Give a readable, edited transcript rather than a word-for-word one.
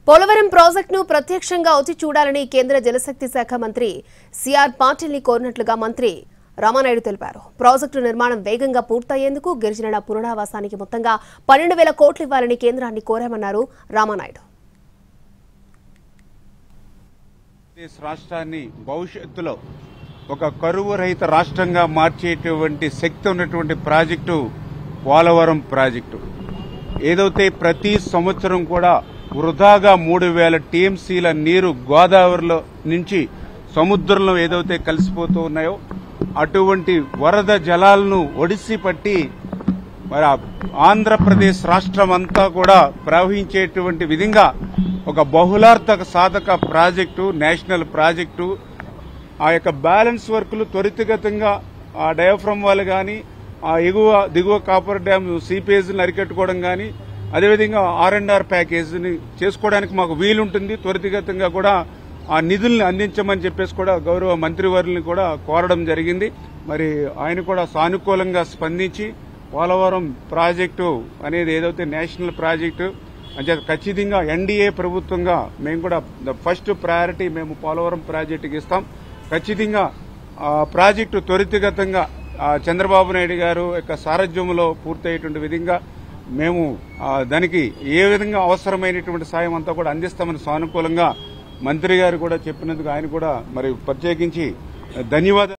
పోలవరం ప్రాజెక్టును ప్రత్యక్షంగా వచ్చి చూడాలని కేంద్ర జలశక్తి శాఖ మంత్రి సిఆర్ పాటిల్ ని కోరినట్లుగా మంత్రి రామానాయుడు తెలిపారు. ప్రాజెక్టు నిర్మాణం వేగంగా పూర్తయ్యేందుకు గిరిజనుల పునరావాసానికి మొత్తంగా 12,000 కోట్లు ఇవ్వాలని కేంద్రాన్ని కోరామన్నారు రామానాయుడు. రాష్ట్రాన్ని భవిష్యత్తులో ఒక కరువు రహిత రాష్ట్రంగా మార్చేటువంటి శక్తి ఉన్నటువంటి ప్రాజెక్టు పోలవరం ప్రాజెక్టు. ఏదైతే ప్రతి సంవత్సరం కూడా వృధాగా 3,000 టీఎంసీల నీరు గోదావరిలో నుంచి సముద్రంలో ఏదైతే కలిసిపోతూ ఉన్నాయో అటువంటి వరద జలాలను ఒడిసి పట్టి మరి ఆంధ్రప్రదేశ్ రాష్ట్రం అంతా కూడా ప్రవహించేటువంటి విధంగా ఒక బహుళార్థక సాధక ప్రాజెక్టు, నేషనల్ ప్రాజెక్టు. ఆ యొక్క బ్యాలెన్స్ వర్కులు త్వరితగతంగా ఆ డయాఫ్రమ్ వాళ్ళు కానీ, ఆ దిగువ కాపర్ డ్యామ్ సీపేజ్ని అరికట్టుకోవడం కానీ, అదేవిధంగా R&R ప్యాకేజీని చేసుకోవడానికి మాకు వీలుంటుంది. త్వరితగతంగా కూడా ఆ నిధుల్ని అందించమని చెప్పేసి కూడా గౌరవ మంత్రివర్యుల్ని కూడా కోరడం జరిగింది. మరి ఆయన కూడా సానుకూలంగా స్పందించి పోలవరం ప్రాజెక్టు అనేది ఏదైతే నేషనల్ ప్రాజెక్టు అంటే ఖచ్చితంగా ఎన్డీఏ ప్రభుత్వంగా మేము కూడా ఫస్ట్ ప్రయారిటీ మేము పోలవరం ప్రాజెక్టుకి ఇస్తాం. ఖచ్చితంగా ప్రాజెక్టు త్వరితగతంగా చంద్రబాబు నాయుడు గారు యొక్క సారథ్యంలో పూర్తయ్యేటువంటి విధంగా మేము దానికి ఏ విధంగా అవసరమైనటువంటి సాయం అంతా కూడా అందిస్తామని సానుకూలంగా మంత్రి గారు కూడా చెప్పినందుకు ఆయన కూడా మరి ప్రత్యేకించి ధన్యవాదాలు.